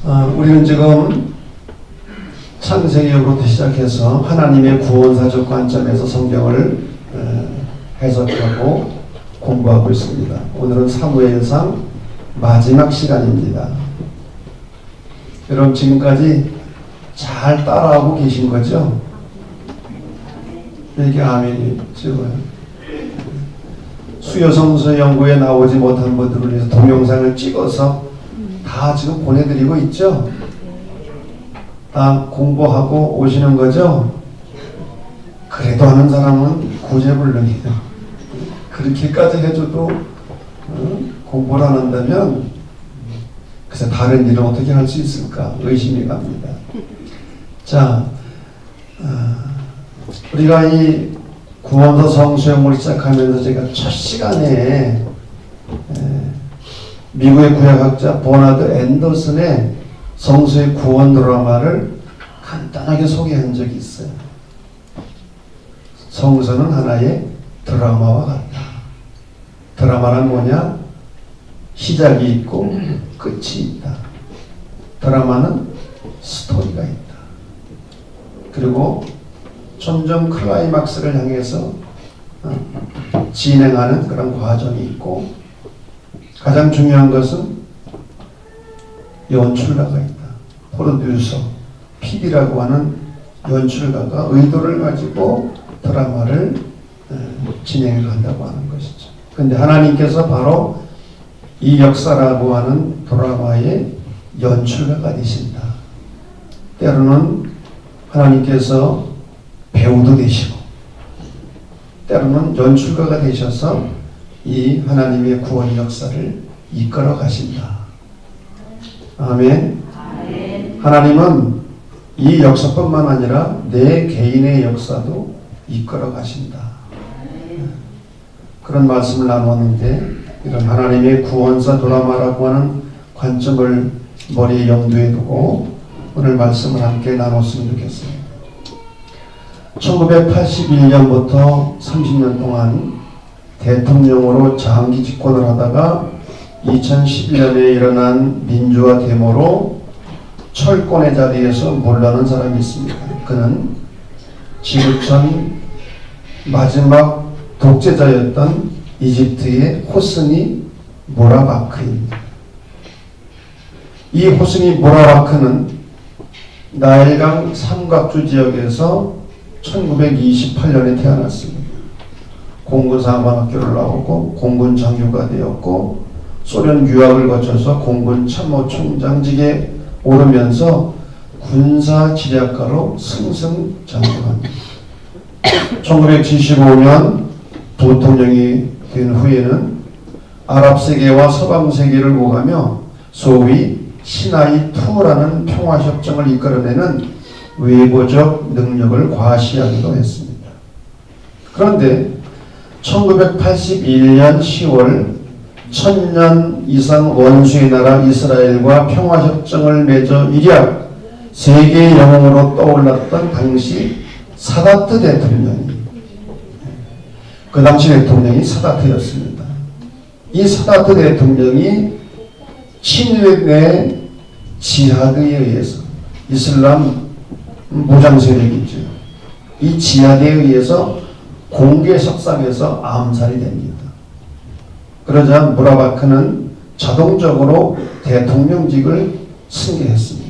우리는 지금 창세기로부터 시작해서 하나님의 구원사적 관점에서 성경을 해석하고 공부하고 있습니다. 오늘은 사무엘상 마지막 시간입니다. 여러분 지금까지 잘 따라하고 계신 거죠? 이렇게 아멘이 찍어요. 수요성서 연구에 나오지 못한 분들을 위해서 동영상을 찍어서 다 지금 보내드리고 있죠? 다 공부하고 오시는 거죠? 그래도 하는 사람은 구제불능이에요. 그렇게까지 해줘도 공부를 안 한다면 그래서 다른 일은 어떻게 할 수 있을까 의심이 갑니다. 자, 우리가 이 구원서 성수연구를 시작하면서 제가 첫 시간에 미국의 구약학자 버나드 앤더슨의 성수의 구원 드라마를 간단하게 소개한 적이 있어요. 성서는 하나의 드라마와 같다. 드라마란 뭐냐? 시작이 있고 끝이 있다. 드라마는 스토리가 있다. 그리고 점점 클라이막스를 향해서 진행하는 그런 과정이 있고, 가장 중요한 것은 연출가가 있다. 프로듀서, PD라고 하는 연출가가 의도를 가지고 드라마를 진행을 한다고 하는 것이죠. 근데 하나님께서 바로 이 역사라고 하는 드라마의 연출가가 되신다. 때로는 하나님께서 배우도 되시고, 때로는 연출가가 되셔서 이 하나님의 구원 역사를 이끌어 가신다. 아멘. 하나님은 이 역사뿐만 아니라 내 개인의 역사도 이끌어 가신다. 그런 말씀을 나눴는데, 이런 하나님의 구원사 드라마라고 하는 관점을 머리에 염두에 두고 오늘 말씀을 함께 나눴으면 좋겠어요. 1981년부터 30년 동안 대통령으로 장기 집권을 하다가 2011년에 일어난 민주화 데모로 철권의 자리에서 물러난 사람이 있습니다. 그는 지구촌 마지막 독재자였던 이집트의 호스니 무라바크입니다. 이 호스니 무라바크는 나일강 삼각주 지역에서 1928년에 태어났습니다. 공군사관학교를 나오고 공군 장교가 되었고, 소련 유학을 거쳐서 공군 참모총장직에 오르면서 군사지략가로 승승장구합니다. 1975년 부통령이 된 후에는 아랍세계와 서방세계를 오가며 소위 시나이2라는 평화협정을 이끌어내는 외교적 능력을 과시하기도 했습니다. 그런데 1981년 10월 1000년 이상 원수의 나라 이스라엘과 평화협정을 맺어 일약 세계의 영웅으로 떠올랐던 당시 사다트 대통령이, 그 당시 대통령이 사다트였습니다. 이 사다트 대통령이 친일의 지하드에 의해서, 이슬람 무장 세력이죠, 이 지하드에 의해서 공개 석상에서 암살이 됩니다. 그러자 무라바크는 자동적으로 대통령직을 승계했습니다.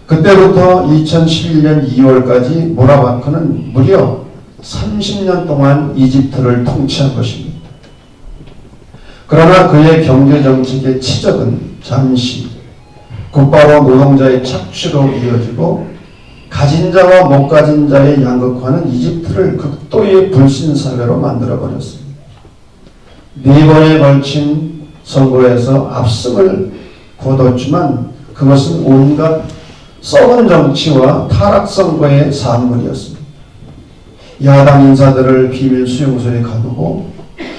그때부터 2011년 2월까지 무라바크는 무려 30년 동안 이집트를 통치한 것입니다. 그러나 그의 경제정책의 치적은 잠시 곧바로 노동자의 착취로 이어지고, 가진 자와 못 가진 자의 양극화는 이집트를 극도의 불신사회로 만들어버렸습니다. 4번에 걸친 선거에서 압승을 거뒀지만 그것은 온갖 썩은 정치와 타락선거의 산물이었습니다. 야당 인사들을 비밀 수용소에 가두고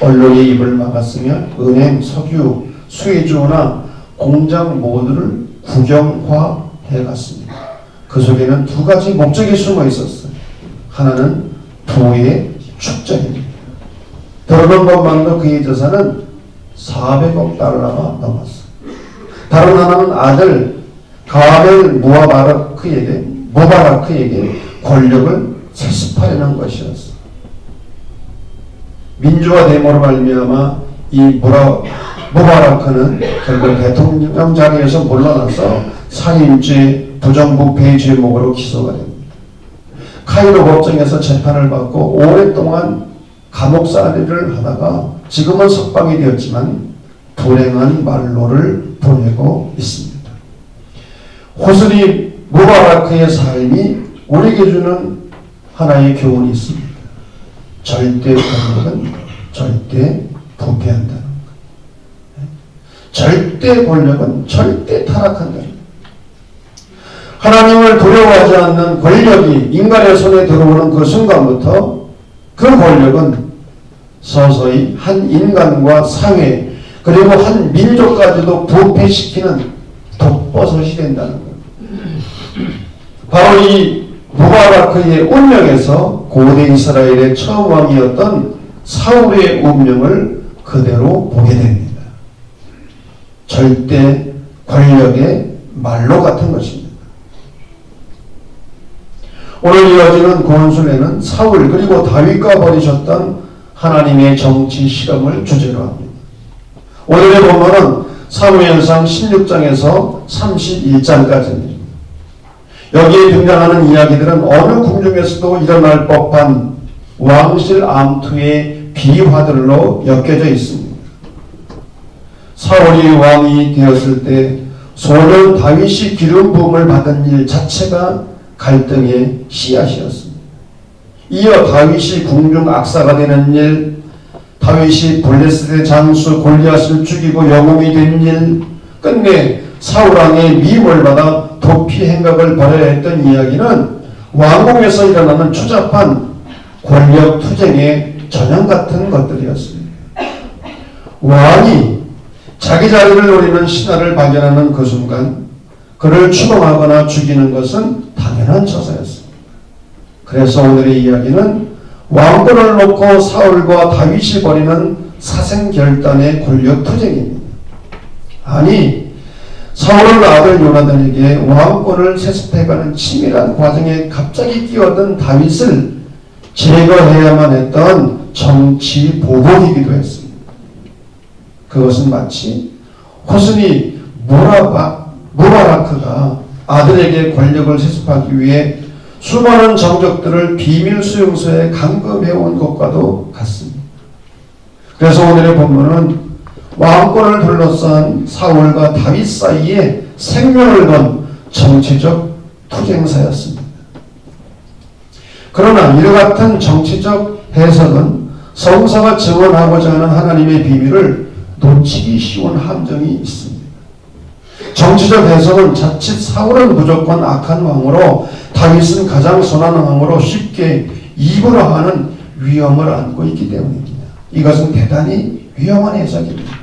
언론의 입을 막았으며 은행, 석유, 수혜주나 공장 모두를 국영화해갔습니다. 그 속에는 두 가지 목적이 숨어 있었어요. 하나는 부의 축적입니다. 들어본 것만도 그의 재산은 400억 달러가 넘었어요. 다른 하나는 아들 가벨 모바라크에게 권력을 세습하려는 것이었어. 민주화 데모로 말미암아 이 모바라크는 결국 대통령 자리에서 물러나서 살인죄, 부정부패 죄목으로 기소가 됩니다. 카이로 법정에서 재판을 받고 오랫동안 감옥살이를 하다가 지금은 석방이 되었지만 불행한 말로를 보내고 있습니다. 호스니 무바라크의 삶이 우리에게 주는 하나의 교훈이 있습니다. 절대 권력은 절대 부패한다는 것. 절대 권력은 절대 타락한다는 것. 하나님을 두려워하지 않는 권력이 인간의 손에 들어오는 그 순간부터 그 권력은 서서히 한 인간과 사회 그리고 한 민족까지도 부패시키는 독버섯이 된다는 것. 바로 이 무바라크의 운명에서 고대 이스라엘의 처음 왕이었던 사울의 운명을 그대로 보게 됩니다. 절대 권력의 말로 같은 것입니다. 오늘 이어지는 구원순례는 사울 그리고 다윗과 벌이셨던 하나님의 정치 실험을 주제로 합니다. 오늘의 본문은 사무엘상 16장에서 31장까지입니다. 여기에 등장하는 이야기들은 어느 궁중에서도 일어날 법한 왕실 암투의 비화들로 엮여져 있습니다. 사울이 왕이 되었을 때 소년 다윗이 기름 부음을 받은 일 자체가 갈등의 씨앗이었습니다. 이어 다윗이 궁중 악사가 되는 일, 다윗이 블레셋의 장수 골리앗을 죽이고 영웅이 된 일, 끝내 사울왕의 미움을 받아 도피 행각을 벌여야 했던 이야기는 왕궁에서 일어나는 추잡한 권력 투쟁의 전형 같은 것들이었습니다. 왕이 자기 자리를 노리는 신하를 발견하는 그 순간 그를 추방하거나 죽이는 것은 당연한 처사였습니다. 그래서 오늘의 이야기는 왕권을 놓고 사울과 다윗이 벌이는 사생결단의 권력 투쟁입니다. 아니, 사울은 아들 요나단에게 왕권을 세습해가는 치밀한 과정에 갑자기 끼어든 다윗을 제거해야만 했던 정치 보복이기도 했습니다. 그것은 마치 호스니 무바라크가 아들에게 권력을 세습하기 위해 수많은 정적들을 비밀 수용소에 감금해온 것과도 같습니다. 그래서 오늘의 본문은 왕권을 둘러싼 사울과 다윗 사이에 생명을 건 정치적 투쟁사였습니다. 그러나 이와 같은 정치적 해석은 성서가 증언하고자 하는 하나님의 비밀을 놓치기 쉬운 함정이 있습니다. 정치적 해석은 자칫 사울은 무조건 악한 왕으로 다윗은 가장 선한 왕으로 쉽게 입으로하는 위험을 안고 있기 때문입니다. 이것은 대단히 위험한 해석입니다.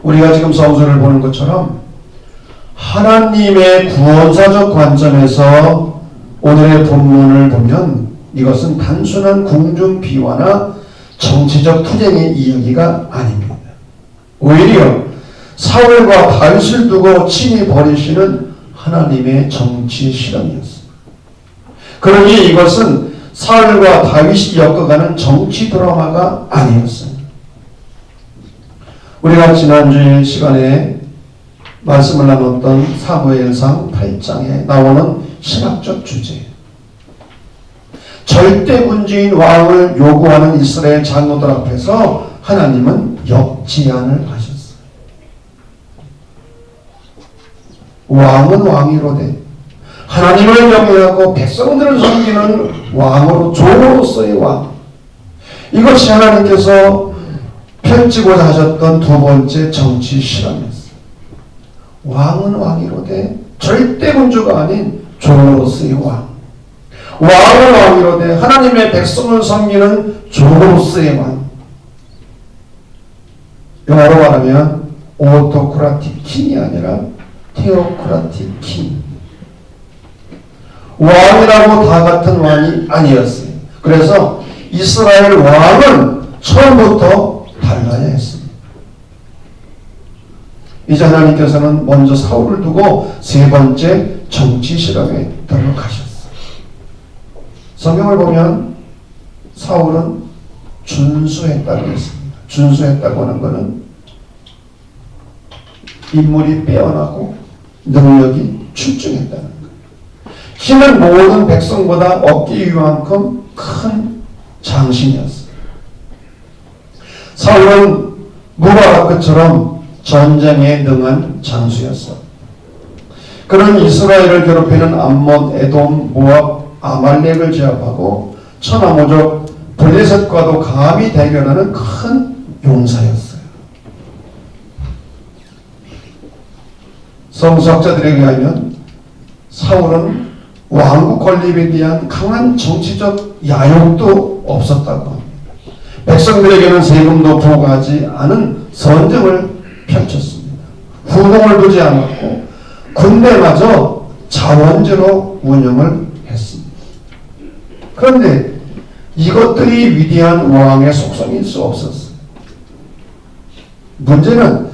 우리가 지금 성서를 보는 것처럼 하나님의 구원사적 관점에서 오늘의 본문을 보면 이것은 단순한 궁중 비화나 정치적 투쟁의 이야기가 아닙니다. 오히려 사울과 다윗을 두고 친히 벌이시는 하나님의 정치 실험이었습니다. 그러니 이것은 사울과 다윗이 엮어가는 정치 드라마가 아니었어요. 우리가 지난주일 시간에 말씀을 나눴던 사무엘상 8장에 나오는 신학적 주제, 절대군주인 왕을 요구하는 이스라엘 장로들 앞에서 하나님은 역제안을 하셨어요. 왕은 왕이로되 하나님을 경외하고 백성들을 섬기는 왕으로 종으로서의 왕, 이것이 하나님께서 펼치고자 하셨던 두 번째 정치 실험이었어요. 왕은 왕이로되 절대군주가 아닌 종으로서의 왕, 왕은 왕이로되 하나님의 백성을 섬기는 종으로서의 왕. 영어로 말하면 오토크라틱 킹이 아니라 테오크라틱 킹. 왕이라고 다 같은 왕이 아니었어요. 그래서 이스라엘 왕은 처음부터 달랐어요. 이겨나야 했습니다. 이제 하나님께서는 먼저 사울을 두고 세 번째 정치 실험에 들어가셨어요. 성경을 보면 사울은 준수했다고 했습니다. 준수했다고 하는 것은 인물이 빼어나고 능력이 출중했다는 거예요. 신은 모든 백성보다 얻기 위만큼 큰 장신이었어요. 사울은 무바라크처럼 전쟁에 능한 장수였어. 그는 이스라엘을 괴롭히는 암몬, 에돔, 모압, 아말렉을 제압하고 천하무적 블레셋과도 감히 대결하는 큰 용사였어요. 성서학자들에 의하면 사울은 왕국 건립에 대한 강한 정치적 야욕도 없었다고 합니다. 백성들에게는 세금도 부과하지 않은 선정을 펼쳤습니다. 후궁을 두지 않았고 군대마저 자원제로 운영을 했습니다. 그런데 이것들이 위대한 왕의 속성일 수 없었어요. 문제는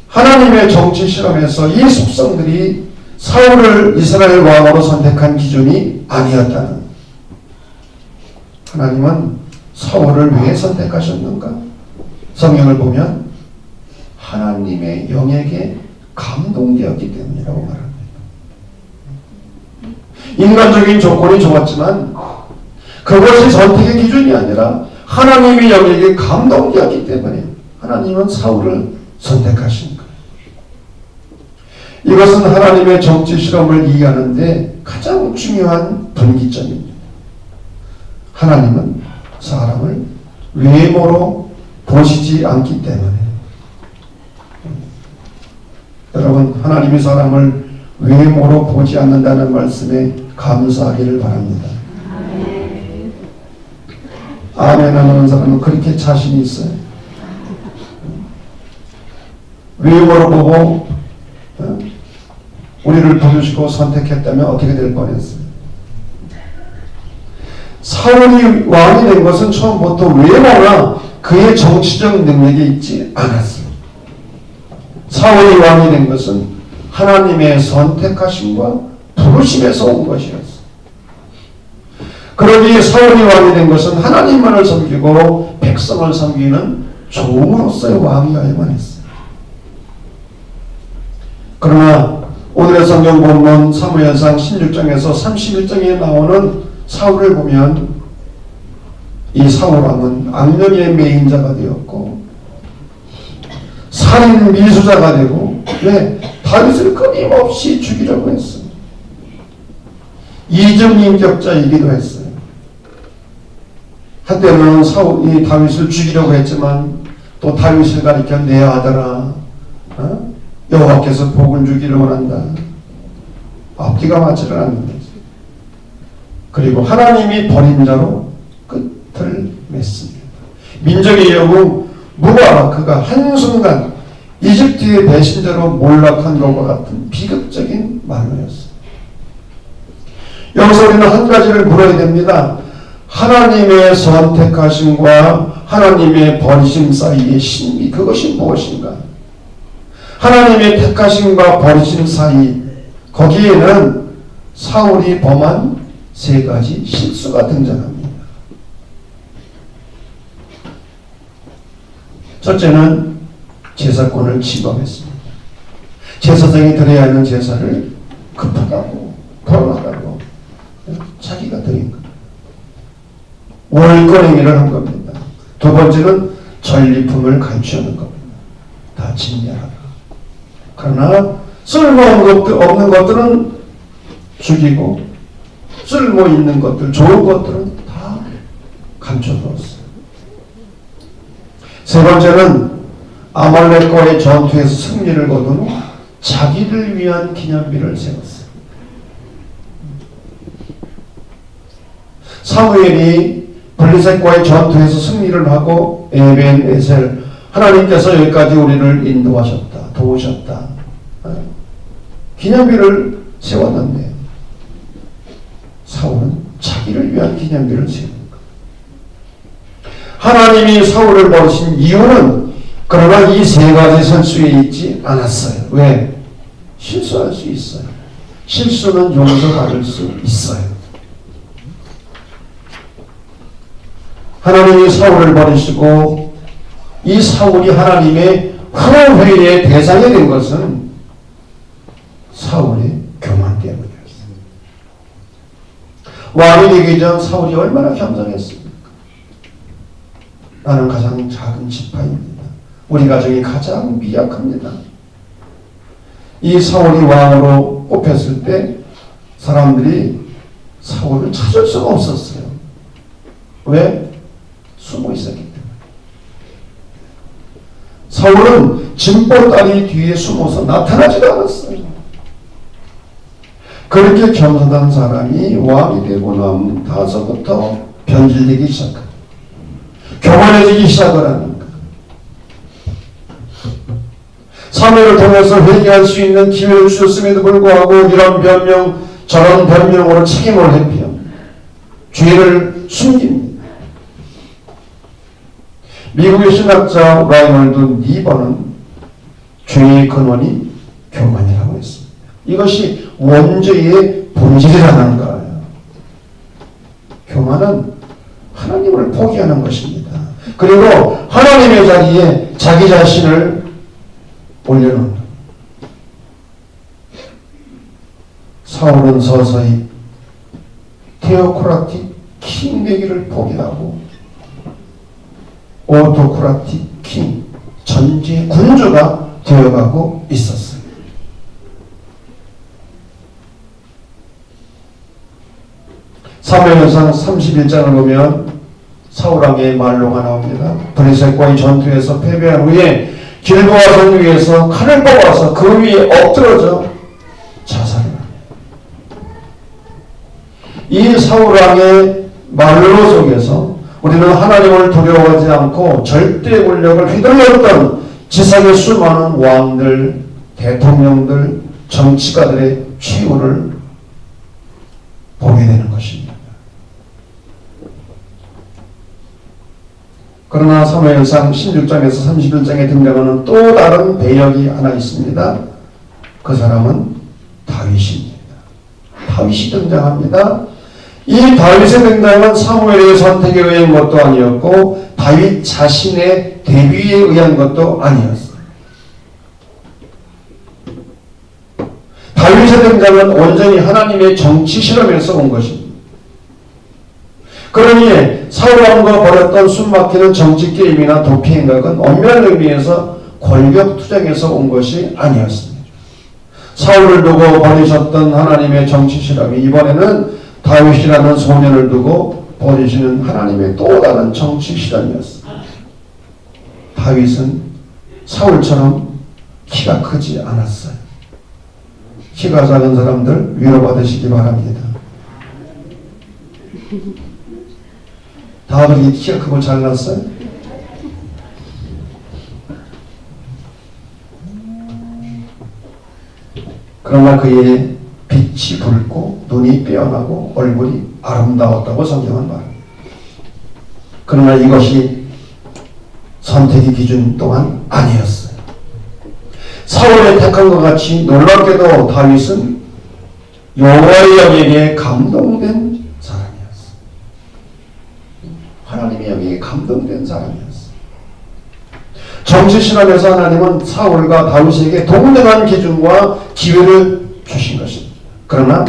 하나님의 정치 실험에서 이 속성들이 사울을 이스라엘 왕으로 선택한 기준이 아니었다는. 하나님은 사울을 왜 선택하셨는가? 성경을 보면 하나님의 영에게 감동되었기 때문이라고 말합니다. 인간적인 조건이 좋았지만 그것이 선택의 기준이 아니라 하나님의 영에게 감동되었기 때문에 하나님은 사울을 선택하신 거예요. 이것은 하나님의 정치 실험을 이해하는 데 가장 중요한 분기점입니다. 하나님은 사람을 외모로 보시지 않기 때문에. 여러분, 하나님이 사람을 외모로 보지 않는다는 말씀에 감사하기를 바랍니다. 아멘 하는 사람은 그렇게 자신이 있어요. 외모로 보고 우리를 부르시고 선택했다면 어떻게 될 뻔했어요? 사울이 왕이 된 것은 처음부터 외모나 그의 정치적 능력이 있지 않았어요. 사울이 왕이 된 것은 하나님의 선택하심과 부르심에서 온 것이었어요. 그러기에 사울이 왕이 된 것은 하나님만을 섬기고 백성을 섬기는 종으로서의 왕이어야만 했어요. 그러나 오늘의 성경 본문 사무엘상 16장에서 31장에 나오는 사울을 보면 이 사울 왕은 악령의 매인자가 되었고 살인 미수자가 되고 왜? 다윗을 끊임없이 죽이려고 했어요. 이중인격자이기도 했어요. 한때는 사울이 다윗을 죽이려고 했지만 또 다윗을 가리켜 내 아들아, 여호와께서 복을 주기를 원한다. 앞뒤가 맞지를 않는 거지. 그리고 하나님이 버린 자로 끝을 맺습니다. 민족의 영웅 무바라크가 한순간 이집트의 배신자로 몰락한 것과 같은 비극적인 말로였어요. 여기서 우리는 한 가지를 물어야 됩니다. 하나님의 선택하심과 하나님의 버리심 사이의 신비, 그것이 무엇인가? 하나님의 택하심과 버리심 사이, 거기에는 사울이 범한 세 가지 실수가 등장합니다. 첫째는 제사권을 침범했습니다. 제사장이 드려야 하는 제사를 급하다고 벌어나가고 자기가 드린 겁니다. 월거랭이를 한 겁니다. 두 번째는 전리품을 감추는 겁니다. 다 진멸하라. 그러나 쓸모없는 것들은 죽이고 쓸모 있는 것들, 좋은 것들은 다 감춰두었어요. 세 번째는 아말렉과의 전투에서 승리를 거둔 후 자기를 위한 기념비를 세웠어요. 사무엘이 블레셋과의 전투에서 승리를 하고 에벤에셀, 하나님께서 여기까지 우리를 인도하셨다, 도우셨다, 기념비를 세웠는데 사울은 자기를 위한 기념비를 세운 것. 하나님이 사울을 버리신 이유는 그러나 이 세 가지 선수에 있지 않았어요. 왜? 실수할 수 있어요. 실수는 용서받을 수 있어요. 하나님이 사울을 버리시고 이 사울이 하나님의 후회의 대상이 된 것은 사울의 교만 때문이었어요. 왕이 되기 전 사울이 얼마나 겸손했습니까? 나는 가장 작은 지파입니다. 우리 가정이 가장 미약합니다. 이 사울이 왕으로 뽑혔을 때 사람들이 사울을 찾을 수가 없었어요. 왜? 숨어 있었기 때문에. 사울은 짐벌다리 뒤에 숨어서 나타나지도 않았어요. 그렇게 겸손한 사람이 왕이 되고 나서부터 변질되기 시작합니다. 교만해지기 시작을 하는 거예요. 사무엘을 통해서 회개할 수 있는 기회를 주셨음에도 불구하고 이런 변명 저런 변명으로 책임을 회피합니다. 죄를 숨깁니다. 미국의 신학자 라이널드 니버는 죄의 근원이 교만이라고 했습니다. 이것이 원죄의 본질이라는 거예요. 교만은 하나님을 포기하는 것입니다. 그리고 하나님의 자리에 자기 자신을 올려놓는. 사울은 서서히 테오크라틱 킹 되기를 포기하고 오토크라틱 킹, 전제 군주가 되어가고 있었어요. 사무엘상 31장을 보면 사울왕의 말로가 나옵니다. 브레셋과의 전투에서 패배한 후에 길보아 성 위에서 칼을 뽑아서 그 위에 엎드러져 자살을 합니다. 이 사울왕의 말로 속에서 우리는 하나님을 두려워하지 않고 절대 권력을 휘둘렀던 지상의 수많은 왕들, 대통령들, 정치가들의 최후를 보게 되는 것입니다. 그러나 사무엘상 16장에서 31장에 등장하는 또 다른 배역이 하나 있습니다. 그 사람은 다윗입니다. 다윗이 등장합니다. 이 다윗의 등장은 사무엘의 선택에 의한 것도 아니었고 다윗 자신의 대비에 의한 것도 아니었어요. 다윗의 등장은 온전히 하나님의 정치 실험에서 온 것입니다. 그러니 사울왕과 벌였던 숨막히는 정치 게임이나 도피 행각은 엄밀한 의미에서 권력 투쟁에서 온 것이 아니었습니다. 사울을 두고 벌이셨던 하나님의 정치 실험이 이번에는 다윗이라는 소년을 두고 벌이시는 하나님의 또 다른 정치 실험이었습니다. 다윗은 사울처럼 키가 크지 않았어요. 키가 작은 사람들 위로받으시기 바랍니다. 다윗이 키가 크고 잘났어요? 그러나 그의 빛이 붉고 눈이 빼어나고 얼굴이 아름다웠다고 성경은 말합니다. 그러나 이것이 선택의 기준 또한 아니었어요. 사울의 택한 것 같이 놀랍게도 다윗은 여호와의 영에게 감동된 사람이었어요. 하나님의 영에게 감동된 사람이었어요. 정치 실험에서 하나님은 사울과 다윗에게 동등한 기준과 기회를 주신 것입니다. 그러나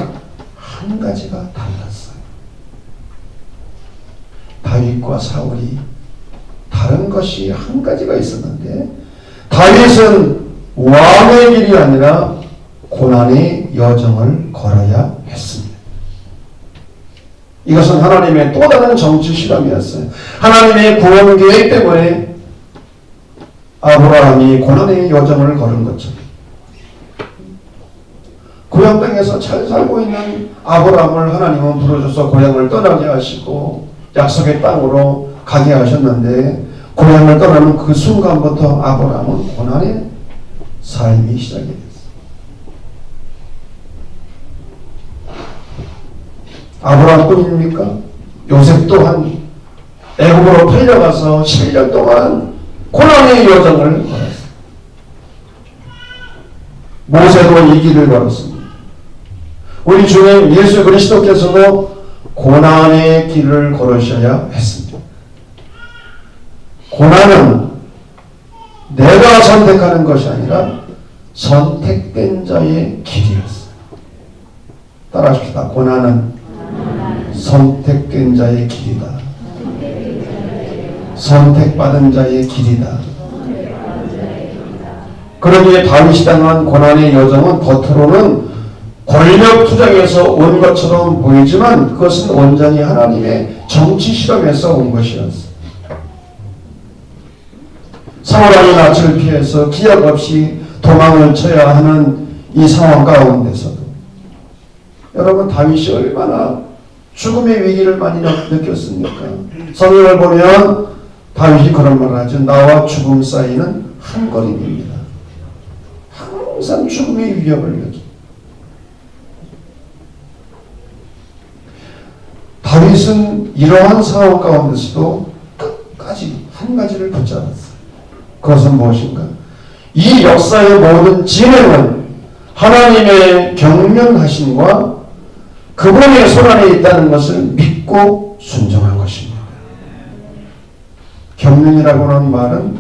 한 가지가 달랐어요. 다윗과 사울이 다른 것이 한 가지가 있었는데 다윗은 왕의 길이 아니라 고난의 여정을 걸어야 했습니다. 이것은 하나님의 또 다른 정치 실험이었어요. 하나님의 구원 계획 때문에 아브라함이 고난의 여정을 걸은 것처럼 고향 땅에서 잘 살고 있는 아브라함을 하나님은 부르셔서 고향을 떠나게 하시고 약속의 땅으로 가게 하셨는데 고향을 떠나는 그 순간부터 아브라함은 고난의 삶이 시작이 됐어요. 아브라함뿐입니까? 요셉 또한 애굽으로 팔려가서 7년 동안 고난의 여정을 걸었어요. 모세도 이 길을 걸었습니다. 우리 주님 예수 그리스도께서도 고난의 길을 걸으셔야 했습니다. 고난은 내가 선택하는 것이 아니라 선택된 자의 길이었어요. 따라하십시다. 고난은 선택된 자의 길이다. 선택받은 자의 길이다. 그러기에 다윗이 당한 고난의 여정은 겉으로는 권력 투쟁에서 온 것처럼 보이지만 그것은 온전히 하나님의 정치 실험에서 온 것이었어요. 사울왕이 낯을 피해서 기약 없이 도망을 쳐야 하는 이 상황 가운데서도 여러분 다윗이 얼마나 죽음의 위기를 많이 느꼈습니까? 성경을 보면 다윗이 그런 말을 하죠. 나와 죽음 사이는 한 거리입니다. 항상 죽음의 위협을 느낍니다. 다윗은 이러한 상황 가운데서도 끝까지 한 가지를 붙잡았어요. 그것은 무엇인가? 이 역사의 모든 진행은 하나님의 경륜하심과 그분의 손안에 있다는 것을 믿고 순종한 것입니다. 경륜이라고 하는 말은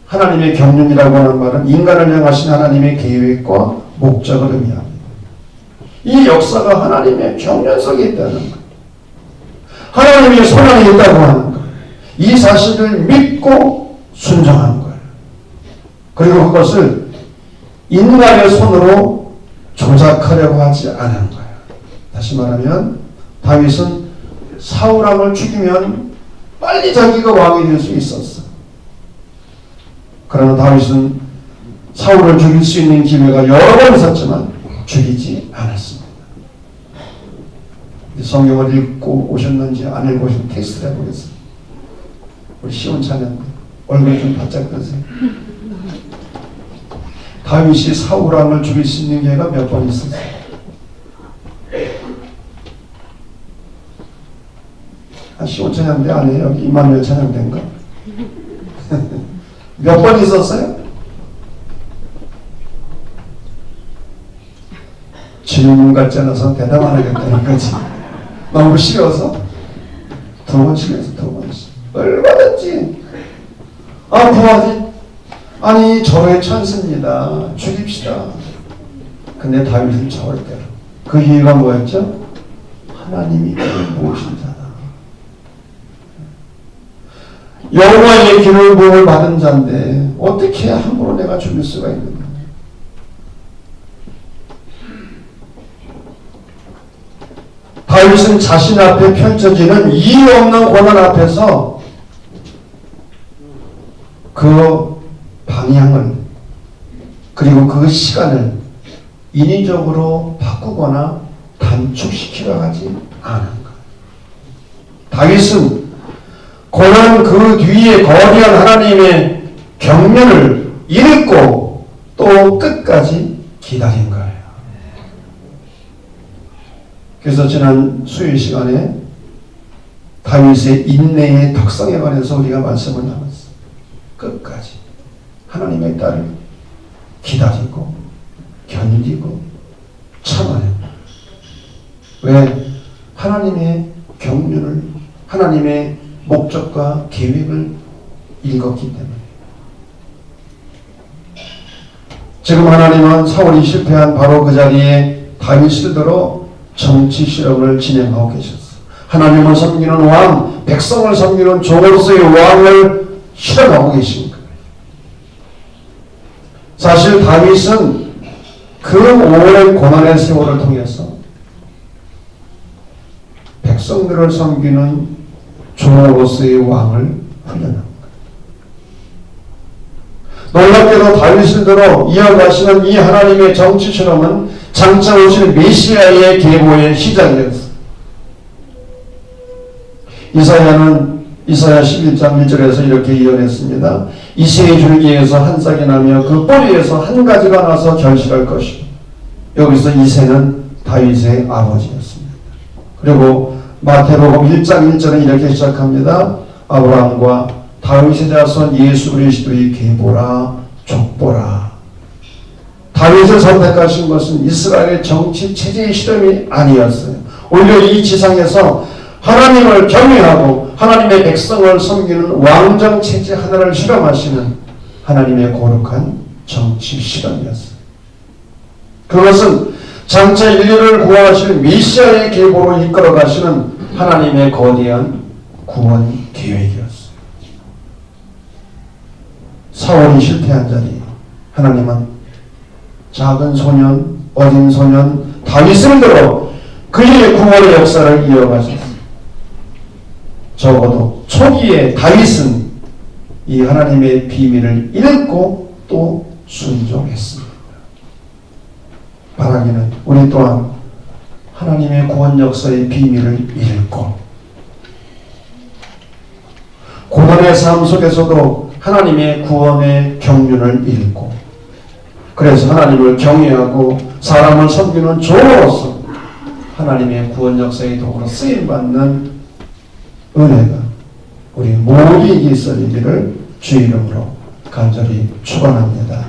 하나님의 경륜이라고 하는 말은 인간을 향하신 하나님의 계획과 목적을 의미합니다. 이 역사가 하나님의 경륜 속에 있다는 것, 하나님의 손안에 있다고 하는 것, 이 사실을 믿고 순종하는 거예요. 그리고 그것을 인간의 손으로 조작하려고 하지 않은 거예요. 다시 말하면 다윗은 사울왕을 죽이면 빨리 자기가 왕이 될 수 있었어. 그러나 다윗은 사울을 죽일 수 있는 기회가 여러 번 있었지만 죽이지 않았습니다. 성경을 읽고 오셨는지 안 읽고 오셨는지 테스트를 해보겠습니다. 우리 시온찬은 얼굴 좀 바짝 뜨세요. 다윗이 사울왕을 죽일 수 있는 기회가 몇 번 있었어요? 시온찬양대 아니에요? 여기 이만누엘 찬양대인가? 몇 번 있었어요? 질문 같지 않아서 대답 안 하겠다는 거지. 너무 싫어서? 두 번씩 해서 두 번씩. 얼마든지. 구하지. 아니, 저의 천사입니다. 죽입시다. 근데 다윗은 절대로. 그 이유가 뭐였죠? 하나님이 그를 모으신 자다. 여호와의 기름 부음을 받은 자인데 어떻게 함부로 내가 죽일 수가 있는가? 다윗은 자신 앞에 펼쳐지는 이유 없는 고난 앞에서 그 방향을 그리고 그 시간을 인위적으로 바꾸거나 단축시키려 하지 않은 것. 다윗은 고난 그 뒤에 거대한 하나님의 경륜을 읽고 또 끝까지 기다린 거예요. 그래서 지난 수요일 시간에 다윗의 인내의 특성에 관해서 우리가 말씀을 나눴어요. 끝까지 하나님의 딸을 기다리고 견디고 참아요. 왜? 하나님의 경륜을, 하나님의 목적과 계획을 읽었기 때문에. 지금 하나님은 사울이 실패한 바로 그 자리에 다윗을 들어 정치 실험을 진행하고 계셨어요. 하나님을 섬기는 왕, 백성을 섬기는 종으로서의 왕을 실험하고 계신 거예요. 사실 다윗은 그 오랜 고난의 세월을 통해서 백성들을 섬기는 종으로서의 왕을 훈련한 거예요. 놀랍게도 다윗을 들어 이어가시는 이 하나님의 정치 실험은 장차 오실 메시아의 계보의 시작이었어요. 이사야는 이사야 11장 1절에서 이렇게 예언했습니다. 이새의 줄기에서 한 싹이 나며 그 뿌리에서 한 가지가 나서 결실할 것이고. 여기서 이새는 다윗의 아버지였습니다. 그리고 마태복음 1장 1절은 이렇게 시작합니다. 아브라함과 다윗의 자손 예수 그리스도의 계보라 족보라. 다윗을 선택하신 것은 이스라엘의 정치 체제의 실험이 아니었어요. 오히려 이 지상에서 하나님을 경외하고 하나님의 백성을 섬기는 왕정 체제 하나를 실험하시는 하나님의 거룩한 정치 실험이었어요. 그것은 장차 인류를 구원하실 메시아의 계보로 이끌어 가시는 하나님의 거대한 구원 계획이었어요. 사울이 실패한 자리, 하나님은 작은 소년, 어린 소년 다윗을 들어 그의 구원의 역사를 이어가셨습니다. 적어도 초기에 다윗은 이 하나님의 비밀을 읽고 또 순종했습니다. 바라기는 우리 또한 하나님의 구원 역사의 비밀을 읽고 고난의 삶 속에서도 하나님의 구원의 경륜을 읽고 그래서 하나님을 경외하고 사람을 섬기는 종으로서 하나님의 구원 역사의 도구로 쓰임받는 은혜가 우리 모두에게 있어지기를 주의 이름으로 간절히 축원합니다.